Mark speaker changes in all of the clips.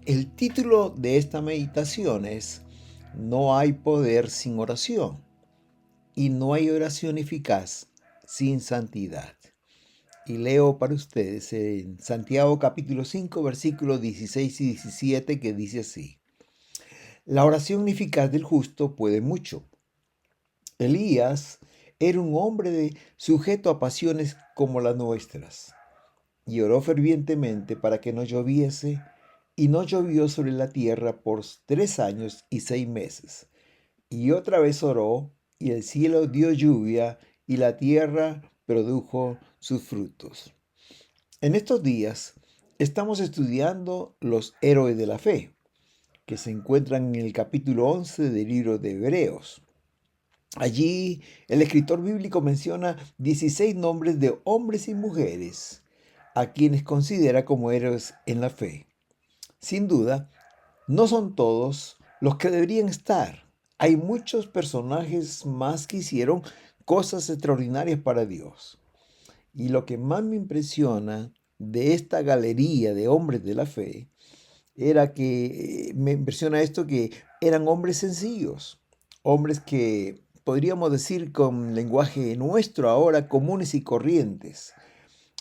Speaker 1: El título de esta meditación es No hay poder sin oración y no hay oración eficaz sin santidad. Y leo para ustedes en Santiago capítulo 5 versículos 16 y 17 que dice así. La oración eficaz del justo puede mucho. Elías era un hombre sujeto a pasiones como las nuestras y oró fervientemente para que no lloviese, y no llovió sobre la tierra por 3 años y 6 meses. Y otra vez oró, y el cielo dio lluvia, y la tierra produjo sus frutos. En estos días estamos estudiando los héroes de la fe, que se encuentran en el capítulo 11 del libro de Hebreos. Allí el escritor bíblico menciona 16 nombres de hombres y mujeres a quienes considera como héroes en la fe. Sin duda, no son todos los que deberían estar. Hay muchos personajes más que hicieron cosas extraordinarias para Dios. Y lo que más me impresiona de esta galería de hombres de la fe era que me impresiona esto que eran hombres sencillos, hombres que podríamos decir con lenguaje nuestro ahora comunes y corrientes.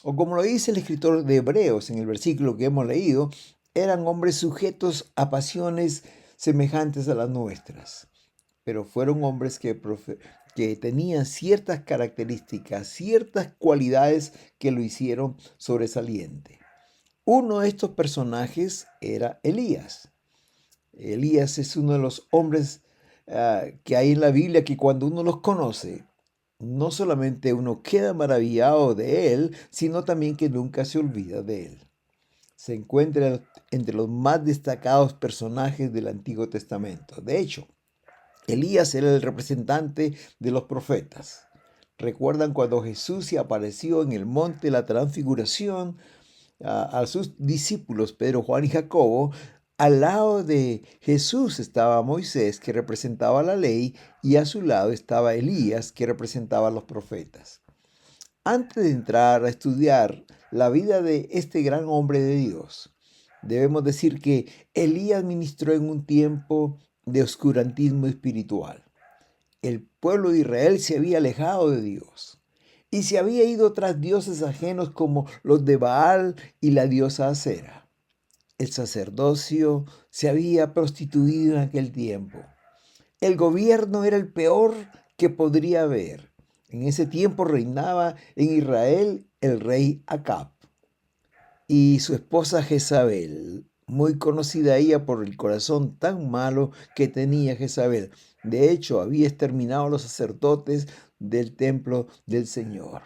Speaker 1: O como lo dice el escritor de Hebreos en el versículo que hemos leído, eran hombres sujetos a pasiones semejantes a las nuestras, pero fueron hombres que tenían ciertas características, ciertas cualidades que lo hicieron sobresaliente. Uno de estos personajes era Elías. Elías es uno de los hombres que hay en la Biblia que cuando uno los conoce, no solamente uno queda maravillado de él, sino también que nunca se olvida de él. Se encuentra entre los más destacados personajes del Antiguo Testamento. De hecho, Elías era el representante de los profetas. ¿Recuerdan cuando Jesús se apareció en el monte de la transfiguración a sus discípulos, Pedro, Juan y Jacobo? Al lado de Jesús estaba Moisés, que representaba la ley, y a su lado estaba Elías, que representaba a los profetas. Antes de entrar a estudiar la vida de este gran hombre de Dios, debemos decir que Elías ministró en un tiempo de oscurantismo espiritual. El pueblo de Israel se había alejado de Dios y se había ido tras dioses ajenos como los de Baal y la diosa Acera. El sacerdocio se había prostituido en aquel tiempo. El gobierno era el peor que podría haber. En ese tiempo reinaba en Israel el rey Acab y su esposa Jezabel, muy conocida ella por el corazón tan malo que tenía Jezabel. De hecho, había exterminado a los sacerdotes del templo del Señor.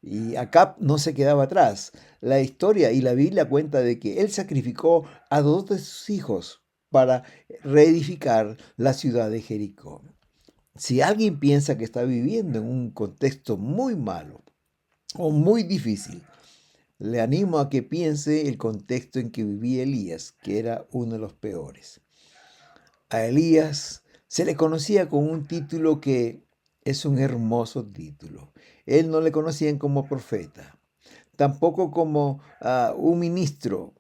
Speaker 1: Y Acab no se quedaba atrás. La historia y la Biblia cuenta de que él sacrificó a dos de sus hijos para reedificar la ciudad de Jericó. Si alguien piensa que está viviendo en un contexto muy malo o muy difícil, le animo a que piense el contexto en que vivía Elías, que era uno de los peores. A Elías se le conocía con un título que es un hermoso título. Él no le conocían como profeta, tampoco como un ministro.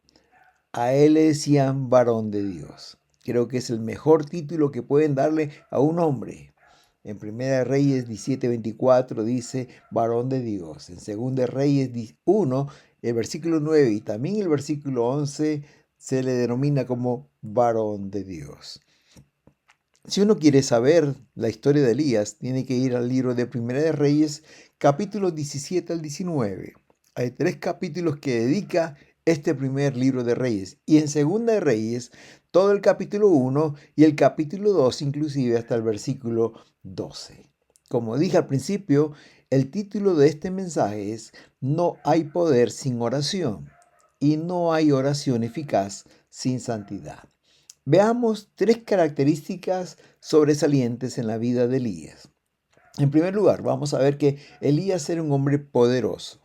Speaker 1: A él le decían varón de Dios. Creo que es el mejor título que pueden darle a un hombre. En Primera de Reyes 17:24 dice varón de Dios. En Segunda de Reyes 1, el versículo 9 y también el versículo 11 se le denomina como varón de Dios. Si uno quiere saber la historia de Elías, tiene que ir al libro de Primera de Reyes, capítulos 17 al 19. Hay 3 capítulos que dedica este primer libro de Reyes. Y en Segunda de Reyes, todo el capítulo 1 y el capítulo 2, inclusive hasta el versículo 12. Como dije al principio, el título de este mensaje es No hay poder sin oración y no hay oración eficaz sin santidad. Veamos 3 características sobresalientes en la vida de Elías. En primer lugar, vamos a ver que Elías era un hombre poderoso.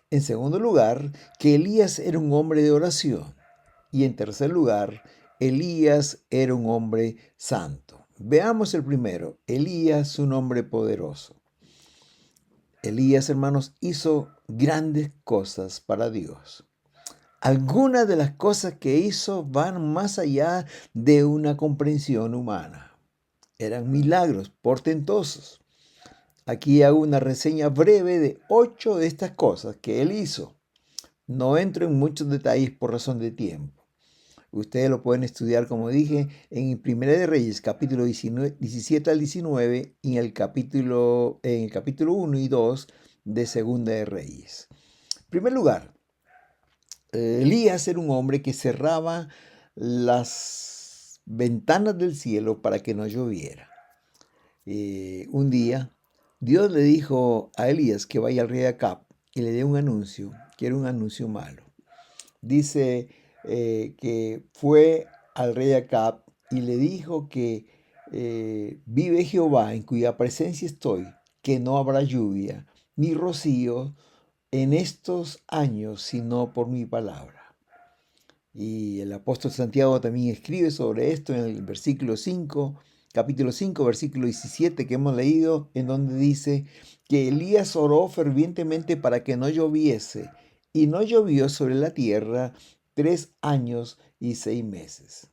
Speaker 1: En segundo lugar, que Elías era un hombre de oración. Y en tercer lugar, Elías era un hombre santo. Veamos el primero, Elías, un hombre poderoso. Elías, hermanos, hizo grandes cosas para Dios. Algunas de las cosas que hizo van más allá de una comprensión humana. Eran milagros portentosos. Aquí hago una reseña breve de 8 de estas cosas que él hizo. No entro en muchos detalles por razón de tiempo. Ustedes lo pueden estudiar, como dije, en Primera de Reyes, capítulo 17 al 19, y en el capítulo 1 y 2 de Segunda de Reyes. En primer lugar, Elías era un hombre que cerraba las ventanas del cielo para que no lloviera. Un día, Dios le dijo a Elías que vaya al rey Acab y le dé un anuncio, que era un anuncio malo. Dice que fue al rey Acab y le dijo que vive Jehová en cuya presencia estoy, que no habrá lluvia ni rocío en estos años, sino por mi palabra. Y el apóstol Santiago también escribe sobre esto en el versículo 5, capítulo 5, versículo 17 que hemos leído, en donde dice que Elías oró fervientemente para que no lloviese, y no llovió sobre la tierra 3 años y 6 meses.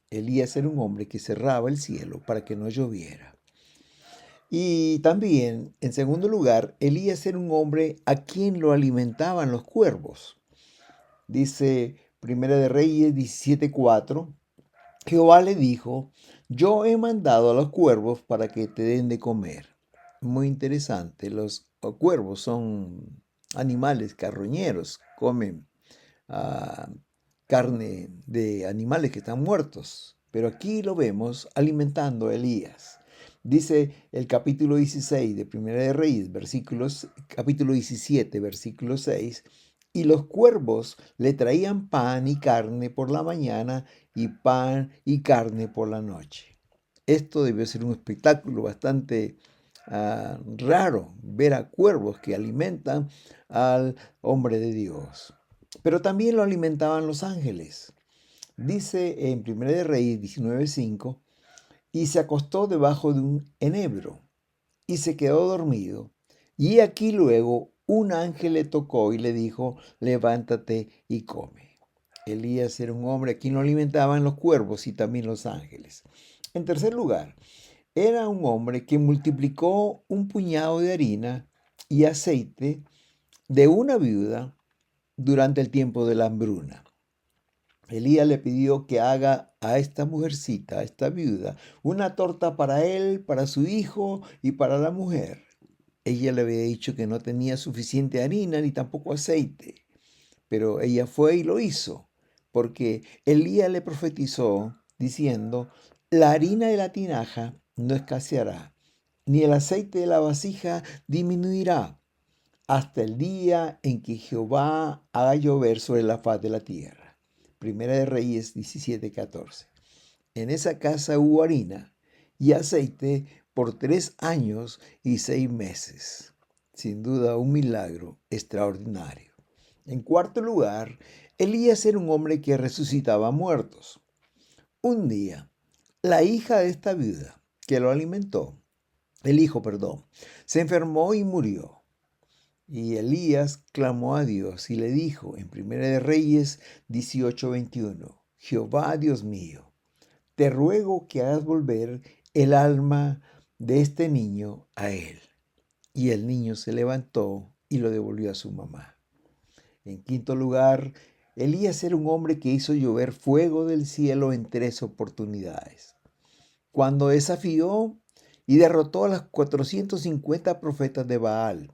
Speaker 1: Elías era un hombre que cerraba el cielo para que no lloviera. Y también, en segundo lugar, Elías era un hombre a quien lo alimentaban los cuervos. Dice Primera de Reyes 17:4, Jehová le dijo, yo he mandado a los cuervos para que te den de comer. Muy interesante, los cuervos son animales carroñeros, comen carne de animales que están muertos. Pero aquí lo vemos alimentando a Elías. Dice el capítulo 16 de Primera de Reyes, capítulo 17, versículo 6, y los cuervos le traían pan y carne por la mañana y pan y carne por la noche. Esto debió ser un espectáculo bastante raro, ver a cuervos que alimentan al hombre de Dios. Pero también lo alimentaban los ángeles. Dice en 1 de Reyes 19:5, y se acostó debajo de un enebro y se quedó dormido. Y aquí luego un ángel le tocó y le dijo, levántate y come. Elías era un hombre a quien lo alimentaban los cuervos y también los ángeles. En tercer lugar, era un hombre que multiplicó un puñado de harina y aceite de una viuda durante el tiempo de la hambruna. Elías le pidió que haga a esta mujercita, a esta viuda, una torta para él, para su hijo y para la mujer. Ella le había dicho que no tenía suficiente harina ni tampoco aceite, pero ella fue y lo hizo, porque Elías le profetizó diciendo, la harina de la tinaja no escaseará, ni el aceite de la vasija disminuirá, hasta el día en que Jehová haga llover sobre la faz de la tierra. Primera de Reyes 17:14. En esa casa hubo harina y aceite por 3 años y 6 meses. Sin duda un milagro extraordinario. En cuarto lugar, Elías era un hombre que resucitaba muertos. Un día, la hija de esta viuda que lo alimentó, el hijo, perdón, se enfermó y murió. Y Elías clamó a Dios y le dijo en 1 de Reyes 18:21, Jehová Dios mío, te ruego que hagas volver el alma de este niño a él. Y el niño se levantó y lo devolvió a su mamá. En quinto lugar, Elías era un hombre que hizo llover fuego del cielo en 3 oportunidades. Cuando desafió y derrotó a los 450 profetas de Baal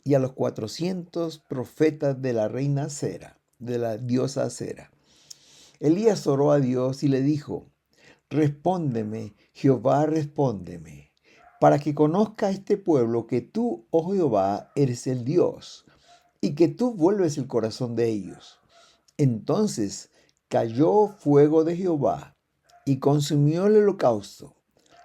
Speaker 1: y a los 400 profetas de la reina Acera, de la diosa Acera. Elías oró a Dios y le dijo, respóndeme, Jehová, respóndeme, para que conozca este pueblo que tú, oh Jehová, eres el Dios, y que tú vuelves el corazón de ellos. Entonces cayó fuego de Jehová y consumió el holocausto,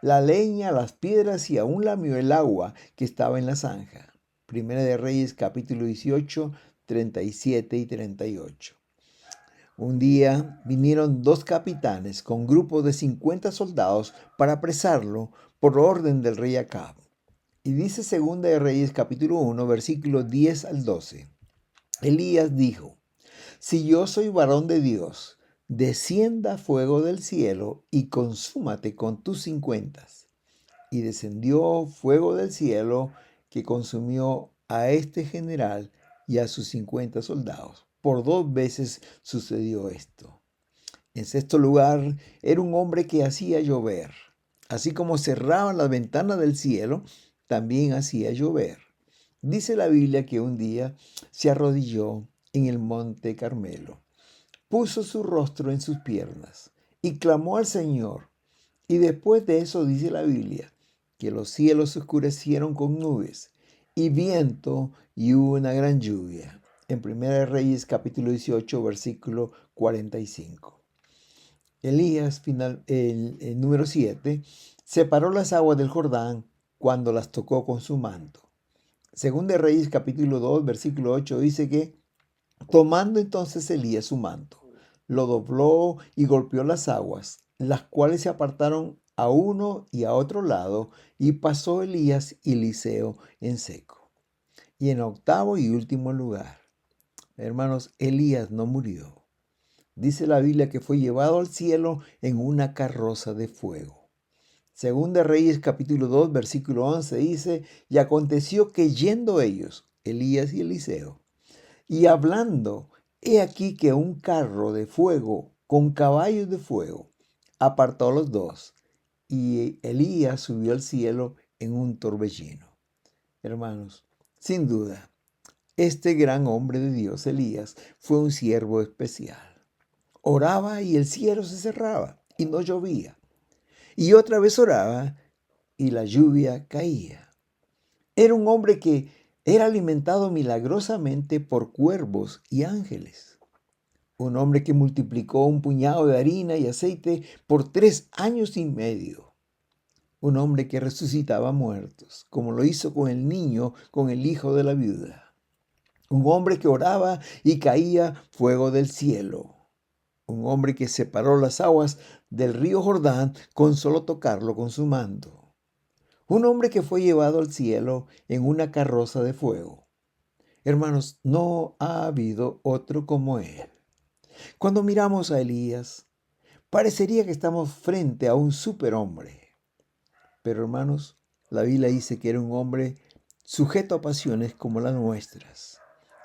Speaker 1: la leña, las piedras y aún lamió el agua que estaba en la zanja. Primera de Reyes capítulo 18, 37 y 38. Un día vinieron 2 capitanes con grupos de 50 soldados para apresarlo por orden del rey Acab. Y dice Segunda de Reyes capítulo 1, versículos 10 al 12. Elías dijo, si yo soy varón de Dios, descienda fuego del cielo y consúmate con tus 50. Y descendió fuego del cielo que consumió a este general y a sus 50 soldados. Por 2 veces sucedió esto. En sexto lugar, era un hombre que hacía llover. Así como cerraba las ventanas del cielo, también hacía llover. Dice la Biblia que un día se arrodilló en el monte Carmelo, puso su rostro en sus piernas y clamó al Señor. Y después de eso dice la Biblia que los cielos se oscurecieron con nubes y viento y hubo una gran lluvia. En Primera de Reyes capítulo 18 versículo 45. Elías, el número 7, separó las aguas del Jordán cuando las tocó con su manto. Según de Reyes capítulo 2 versículo 8 dice que tomando entonces Elías su manto, lo dobló y golpeó las aguas, las cuales se apartaron a uno y a otro lado, y pasó Elías y Eliseo en seco. Y en octavo y último lugar, hermanos, Elías no murió. Dice la Biblia que fue llevado al cielo en una carroza de fuego. Según de Reyes capítulo 2 versículo 11 dice, y aconteció que yendo ellos, Elías y Eliseo, y hablando, he aquí que un carro de fuego con caballos de fuego apartó a los dos, y Elías subió al cielo en un torbellino. Hermanos, sin duda, este gran hombre de Dios, Elías, fue un siervo especial. Oraba y el cielo se cerraba y no llovía. Y otra vez oraba y la lluvia caía. Era un hombre que era alimentado milagrosamente por cuervos y ángeles. Un hombre que multiplicó un puñado de harina y aceite por 3 años y medio. Un hombre que resucitaba muertos, como lo hizo con el niño, con el hijo de la viuda. Un hombre que oraba y caía fuego del cielo. Un hombre que separó las aguas del río Jordán con solo tocarlo con su manto. Un hombre que fue llevado al cielo en una carroza de fuego. Hermanos, no ha habido otro como él. Cuando miramos a Elías, parecería que estamos frente a un superhombre. Pero hermanos, la Biblia dice que era un hombre sujeto a pasiones como las nuestras.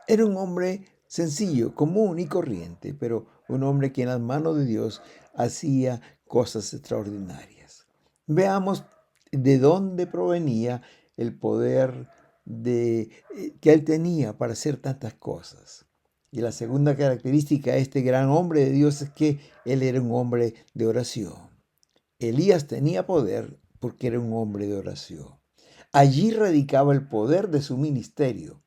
Speaker 1: Era un hombre sencillo, común y corriente, pero un hombre que en las manos de Dios hacía cosas extraordinarias. Veamos de dónde provenía el poder que él tenía para hacer tantas cosas. Y la segunda característica de este gran hombre de Dios es que él era un hombre de oración. Elías tenía poder porque era un hombre de oración. Allí radicaba el poder de su ministerio,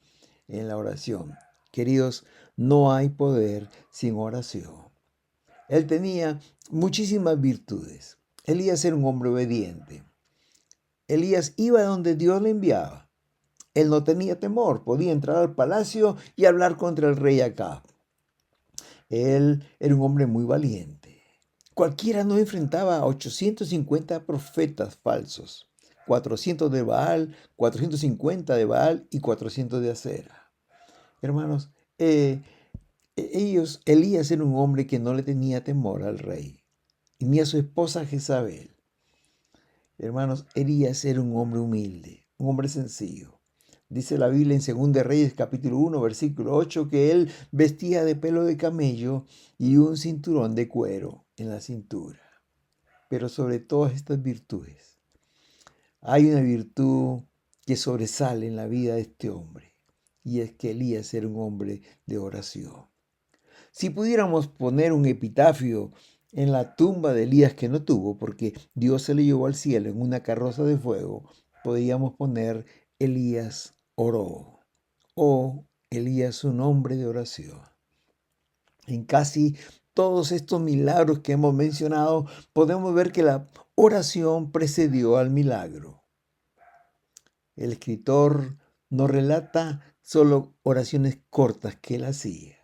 Speaker 1: en la oración. Queridos, no hay poder sin oración. Él tenía muchísimas virtudes. Elías era un hombre obediente. Elías iba donde Dios le enviaba. Él no tenía temor, podía entrar al palacio y hablar contra el rey Acab. Él era un hombre muy valiente. Cualquiera no enfrentaba a 850 profetas falsos, 400 de Baal, 450 de Baal y 400 de Acera. Hermanos, Elías era un hombre que no le tenía temor al rey, ni a su esposa Jezabel. Hermanos, Elías era un hombre humilde, un hombre sencillo. Dice la Biblia en 2 de Reyes capítulo 1 versículo 8 que él vestía de pelo de camello y un cinturón de cuero en la cintura. Pero sobre todas estas virtudes, hay una virtud que sobresale en la vida de este hombre, y es que Elías era un hombre de oración. Si pudiéramos poner un epitafio en la tumba de Elías que no tuvo, porque Dios se le llevó al cielo en una carroza de fuego, podríamos poner Elías oró o Elías un hombre de oración. En casi todos estos milagros que hemos mencionado, podemos ver que la oración precedió al milagro. El escritor nos relata solo oraciones cortas que él hacía.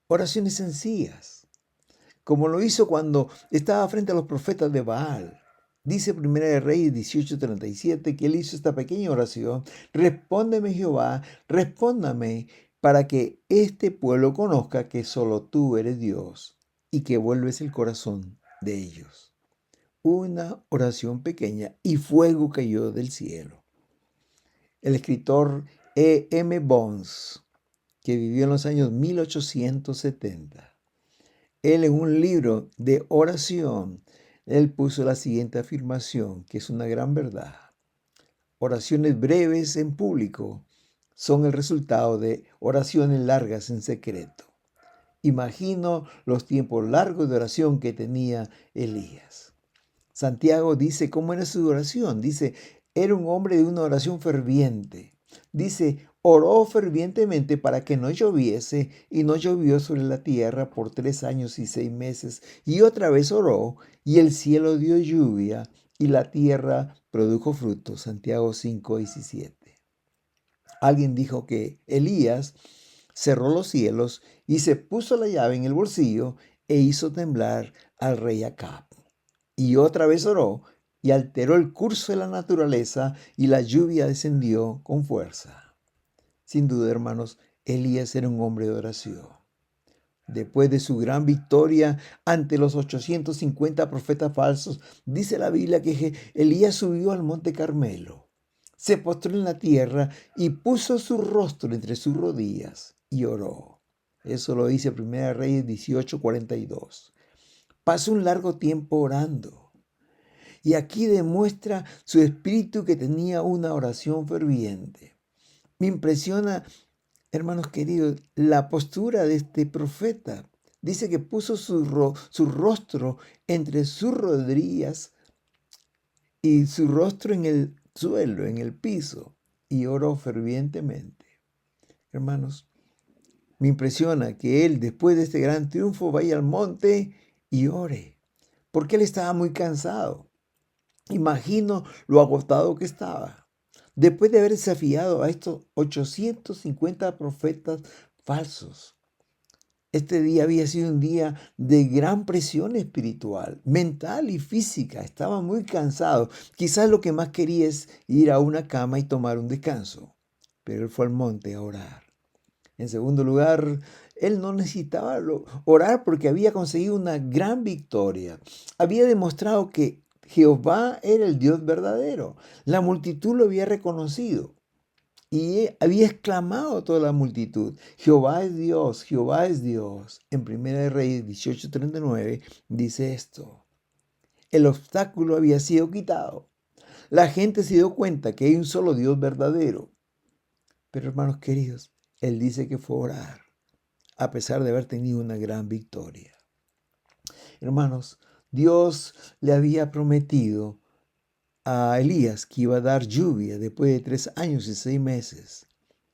Speaker 1: Oraciones sencillas, como lo hizo cuando estaba frente a los profetas de Baal. Dice Primera de Reyes 18:37 que él hizo esta pequeña oración: respóndeme Jehová, respóndame, para que este pueblo conozca que solo tú eres Dios y que vuelves el corazón de ellos. Una oración pequeña y fuego cayó del cielo. El escritor E.M. Bones, que vivió en los años 1870, él en un libro de oración, él puso la siguiente afirmación, que es una gran verdad. Oraciones breves en público son el resultado de oraciones largas en secreto. Imagino los tiempos largos de oración que tenía Elías. Santiago dice cómo era su oración. Dice, era un hombre de una oración ferviente. Dice, oró fervientemente para que no lloviese y no llovió sobre la tierra por 3 años y 6 meses. Y otra vez oró y el cielo dio lluvia y la tierra produjo frutos. Santiago 5:17. Alguien dijo que Elías cerró los cielos y se puso la llave en el bolsillo e hizo temblar al rey Acab. Y otra vez oró y alteró el curso de la naturaleza y la lluvia descendió con fuerza. Sin duda, hermanos, Elías era un hombre de oración. Después de su gran victoria ante los 850 profetas falsos, dice la Biblia que Elías subió al monte Carmelo, se postró en la tierra y puso su rostro entre sus rodillas y oró. Eso lo dice 1 Reyes 18:42. Pasó un largo tiempo orando. Y aquí demuestra su espíritu que tenía una oración ferviente. Me impresiona, hermanos queridos, la postura de este profeta. Dice que puso su rostro entre sus rodillas y su rostro en el suelo, en el piso, y oró fervientemente. Hermanos, me impresiona que él, después de este gran triunfo, vaya al monte y ore, porque él estaba muy cansado. Imagino lo agotado que estaba. Después de haber desafiado a estos 850 profetas falsos, este día había sido un día de gran presión espiritual, mental y física. Estaba muy cansado. Quizás lo que más quería es ir a una cama y tomar un descanso. Pero él fue al monte a orar. En segundo lugar, él no necesitaba orar porque había conseguido una gran victoria. Había demostrado que Jehová era el Dios verdadero. La multitud lo había reconocido y había exclamado a toda la multitud, Jehová es Dios, Jehová es Dios. En 1 Reyes 18:39 dice esto. El obstáculo había sido quitado. La gente se dio cuenta que hay un solo Dios verdadero. Pero hermanos queridos, él dice que fue a orar, a pesar de haber tenido una gran victoria. Hermanos, Dios le había prometido a Elías que iba a dar lluvia después de 3 años y 6 meses.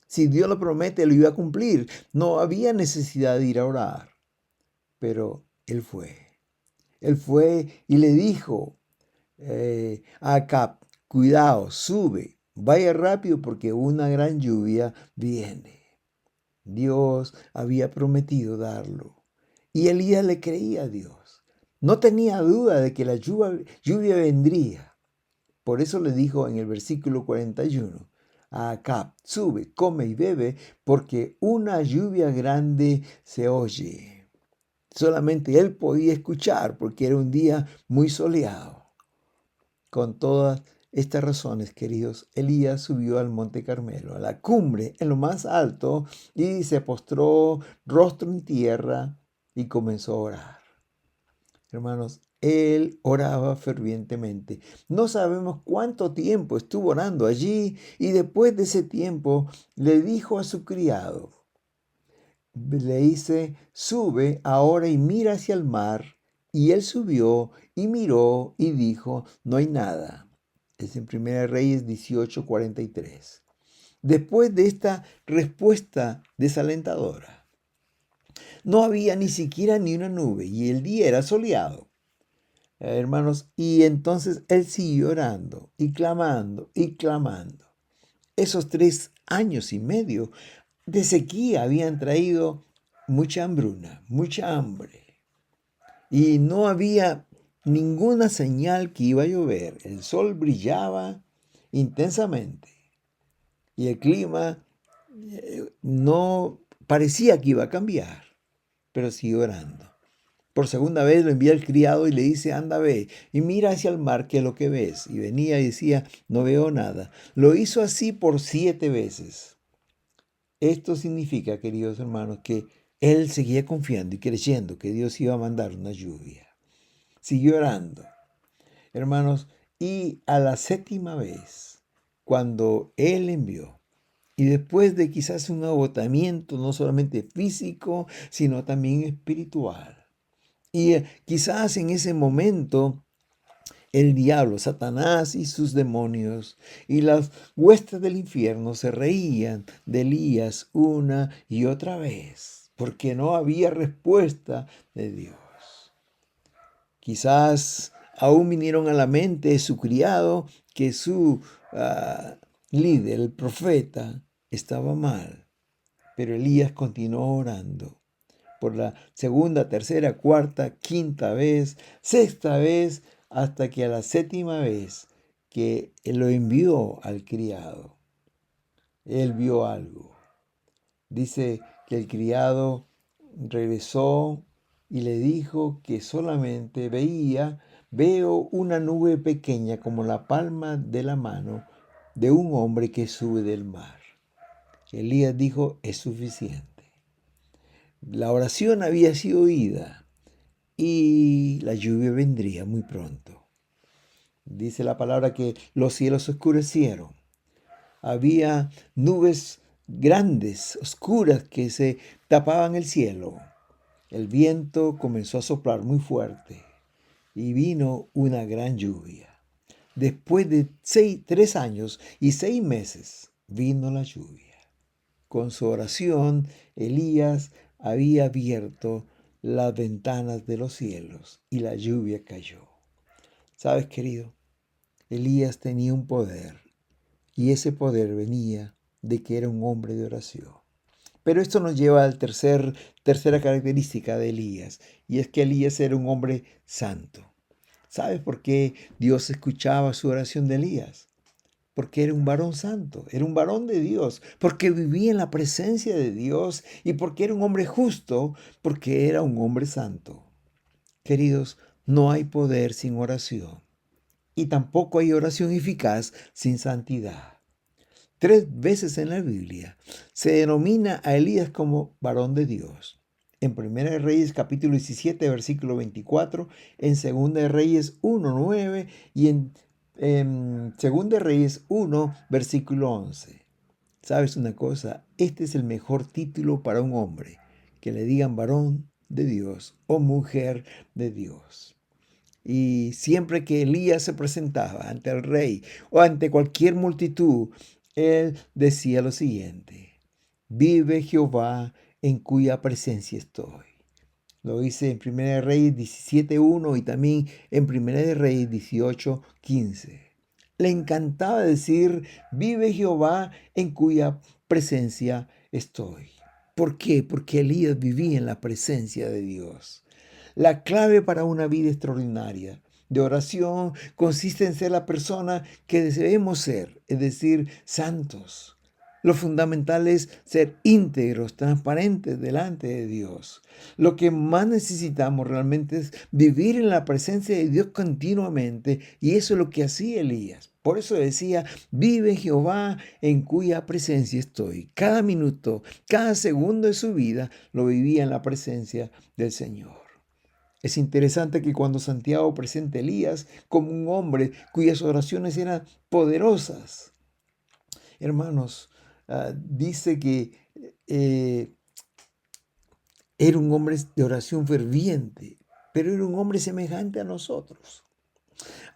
Speaker 1: Si Dios lo promete, lo iba a cumplir. No había necesidad de ir a orar. Pero él fue. Él fue y le dijo a Acab, cuidado, sube, vaya rápido porque una gran lluvia viene. Dios había prometido darlo. Y Elías le creía a Dios. No tenía duda de que la lluvia vendría. Por eso le dijo en el versículo 41 a Acab, sube, come y bebe, porque una lluvia grande se oye. Solamente él podía escuchar porque era un día muy soleado. Con todas estas razones, queridos, Elías subió al monte Carmelo, a la cumbre, en lo más alto, y se postró rostro en tierra y comenzó a orar. Hermanos, él oraba fervientemente. No sabemos cuánto tiempo estuvo orando allí y después de ese tiempo le dijo a su criado, le dice, sube ahora y mira hacia el mar. Y él subió y miró y dijo, no hay nada. Es en 1 Reyes 18:43. Después de esta respuesta desalentadora, no había ni siquiera ni una nube y el día era soleado. Hermanos, y entonces él siguió orando y clamando y clamando. Esos 3 años y medio de sequía habían traído mucha hambruna, mucha hambre. Y no había ninguna señal que iba a llover. El sol brillaba intensamente y el clima no parecía que iba a cambiar, pero siguió orando. Por segunda vez lo envía el criado y le dice, anda, ve, y mira hacia el mar, ¿qué es lo que ves? Y venía y decía, no veo nada. Lo hizo así por 7 veces. Esto significa, queridos hermanos, que él seguía confiando y creyendo que Dios iba a mandar una lluvia. Siguió orando, hermanos, y a la 7ª vez, cuando él envió, y después de quizás un agotamiento no solamente físico, sino también espiritual, y quizás en ese momento el diablo, Satanás y sus demonios y las huestes del infierno se reían de Elías una y otra vez, porque no había respuesta de Dios. Quizás aún vinieron a la mente su criado que su líder, el profeta, estaba mal, pero Elías continuó orando por la segunda, tercera, cuarta, quinta vez, sexta vez, hasta que a la 7ª vez que él lo envió al criado, él vio algo. Dice que el criado regresó y le dijo que solamente veo una nube pequeña como la palma de la mano de un hombre que sube del mar. Elías dijo, es suficiente. La oración había sido oída y la lluvia vendría muy pronto. Dice la palabra que los cielos se oscurecieron. Había nubes grandes, oscuras, que se tapaban el cielo. El viento comenzó a soplar muy fuerte y vino una gran lluvia. Después de 3 años y 6 meses vino la lluvia. Con su oración, Elías había abierto las ventanas de los cielos y la lluvia cayó. ¿Sabes, querido? Elías tenía un poder y ese poder venía de que era un hombre de oración. Pero esto nos lleva a la tercera característica de Elías, y es que Elías era un hombre santo. ¿Sabes por qué Dios escuchaba su oración de Elías? Porque era un varón santo, era un varón de Dios, porque vivía en la presencia de Dios y porque era un hombre justo, porque era un hombre santo. Queridos, no hay poder sin oración y tampoco hay oración eficaz sin santidad. 3 veces en la Biblia se denomina a Elías como varón de Dios. En 1 de Reyes capítulo 17 versículo 24, en 2 de Reyes 1:9 y en 2 de Reyes 1 versículo 11. ¿Sabes una cosa? Este es el mejor título para un hombre, que le digan varón de Dios o mujer de Dios. Y siempre que Elías se presentaba ante el rey o ante cualquier multitud, él decía lo siguiente: vive Jehová en cuya presencia estoy. Lo dice en 1 de Reyes 17:1 y también en 1 de Reyes 18:15. Le encantaba decir, vive Jehová en cuya presencia estoy. ¿Por qué? Porque Elías vivía en la presencia de Dios. La clave para una vida extraordinaria de oración consiste en ser la persona que debemos ser, es decir, santos. Lo fundamental es ser íntegros, transparentes delante de Dios. Lo que más necesitamos realmente es vivir en la presencia de Dios continuamente, y eso es lo que hacía Elías. Por eso decía, vive Jehová en cuya presencia estoy. Cada minuto, cada segundo de su vida lo vivía en la presencia del Señor. Es interesante que cuando Santiago presenta a Elías como un hombre cuyas oraciones eran poderosas, hermanos, dice que eh, era un hombre de oración ferviente, pero era un hombre semejante a nosotros.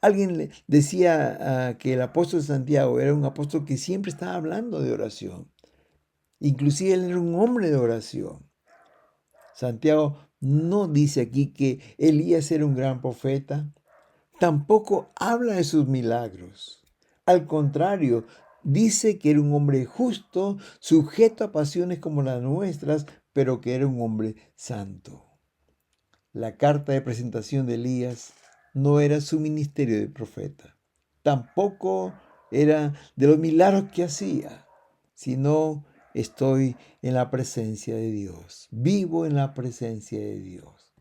Speaker 1: Alguien le decía que el apóstol Santiago era un apóstol que siempre estaba hablando de oración. Inclusive él era un hombre de oración. Santiago no dice aquí que Elías era un gran profeta, tampoco habla de sus milagros. Al contrario, dice que era un hombre justo, sujeto a pasiones como las nuestras, pero que era un hombre santo. La carta de presentación de Elías no era su ministerio de profeta, tampoco era de los milagros que hacía, sino estoy en la presencia de Dios. Vivo en la presencia de Dios.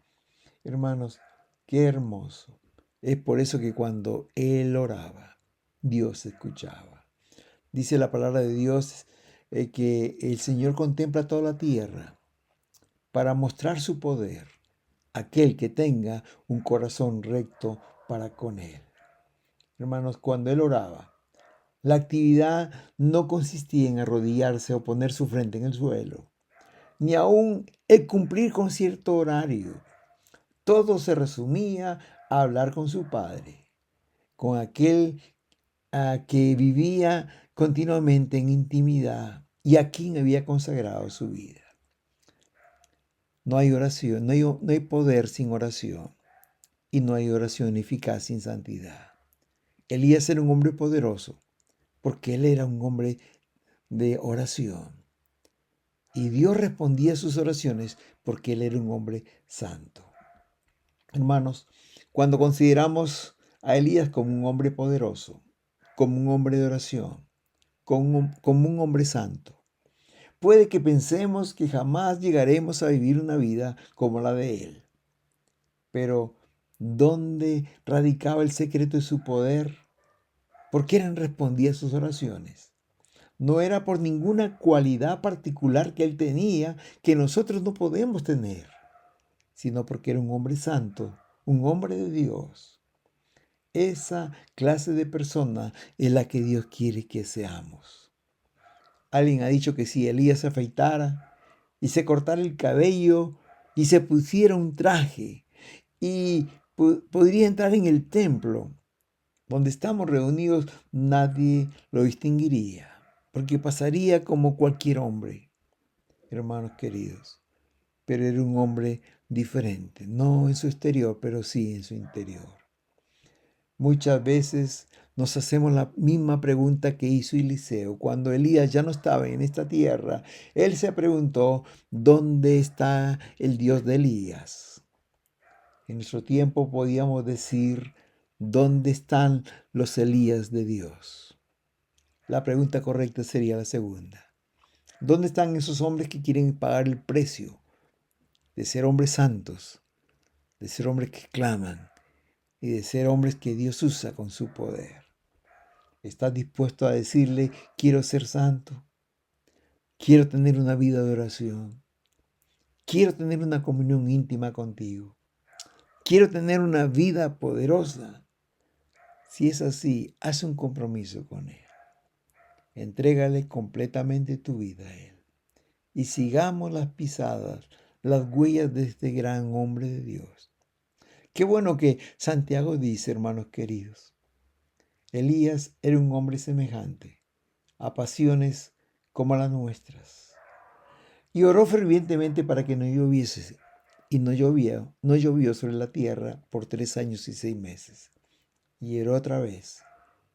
Speaker 1: Hermanos, qué hermoso. Es por eso que cuando él oraba, Dios escuchaba. Dice la palabra de Dios que el Señor contempla toda la tierra para mostrar su poder a aquel que tenga un corazón recto para con él. Hermanos, cuando él oraba, la actividad no consistía en arrodillarse o poner su frente en el suelo, ni aún en cumplir con cierto horario. Todo se resumía a hablar con su Padre, con aquel que vivía continuamente en intimidad y a quien había consagrado su vida. No hay oración, no hay poder sin oración y no hay oración eficaz sin santidad. Elías era un hombre poderoso porque él era un hombre de oración. Y Dios respondía a sus oraciones porque él era un hombre santo. Hermanos, cuando consideramos a Elías como un hombre poderoso, como un hombre de oración, como un hombre santo, puede que pensemos que jamás llegaremos a vivir una vida como la de él. Pero, ¿dónde radicaba el secreto de su poder? ¿Por qué él respondía a sus oraciones? No era por ninguna cualidad particular que él tenía que nosotros no podemos tener, sino porque era un hombre santo, un hombre de Dios. Esa clase de persona es la que Dios quiere que seamos. Alguien ha dicho que si Elías se afeitara y se cortara el cabello y se pusiera un traje y podría entrar en el templo donde estamos reunidos, nadie lo distinguiría, porque pasaría como cualquier hombre, hermanos queridos. Pero era un hombre diferente, no en su exterior, pero sí en su interior. Muchas veces nos hacemos la misma pregunta que hizo Eliseo. Cuando Elías ya no estaba en esta tierra, él se preguntó, ¿dónde está el Dios de Elías? En nuestro tiempo podíamos decir, ¿dónde están los Elías de Dios? La pregunta correcta sería la segunda. ¿Dónde están esos hombres que quieren pagar el precio de ser hombres santos, de ser hombres que claman y de ser hombres que Dios usa con su poder? ¿Estás dispuesto a decirle, quiero ser santo? Quiero tener una vida de oración. Quiero tener una comunión íntima contigo. Quiero tener una vida poderosa. Si es así, haz un compromiso con Él. Entrégale completamente tu vida a Él. Y sigamos las pisadas, las huellas de este gran hombre de Dios. Qué bueno que Santiago dice, hermanos queridos, Elías era un hombre semejante a pasiones como las nuestras. Y oró fervientemente para que no lloviese. Y no llovió sobre la tierra por 3 años y 6 meses. Y oró otra vez.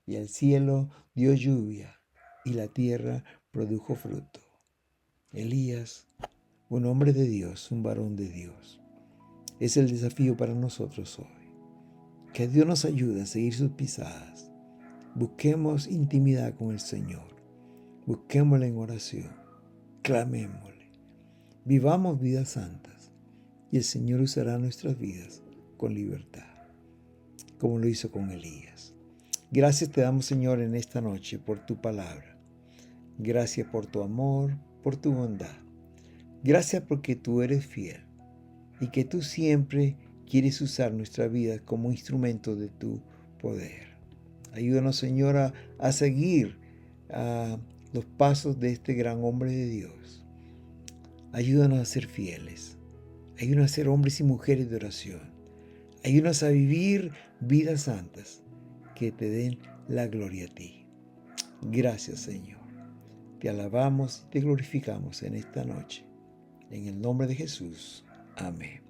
Speaker 1: Y el cielo dio lluvia. Y la tierra produjo fruto. Elías, un hombre de Dios, un varón de Dios. Es el desafío para nosotros hoy. Que Dios nos ayude a seguir sus pisadas. Busquemos intimidad con el Señor. Busquémosle en oración. Clamémosle. Vivamos vidas santas. Y el Señor usará nuestras vidas con libertad, como lo hizo con Elías. Gracias te damos, Señor, en esta noche por tu palabra. Gracias por tu amor, por tu bondad. Gracias porque tú eres fiel y que tú siempre quieres usar nuestra vida como instrumento de tu poder. Ayúdanos, Señor, a seguir los pasos de este gran hombre de Dios. Ayúdanos a ser fieles. Ayúdanos a ser hombres y mujeres de oración. Ayúdanos a vivir vidas santas que te den la gloria a ti. Gracias, Señor. Te alabamos y te glorificamos en esta noche. En el nombre de Jesús. Amén.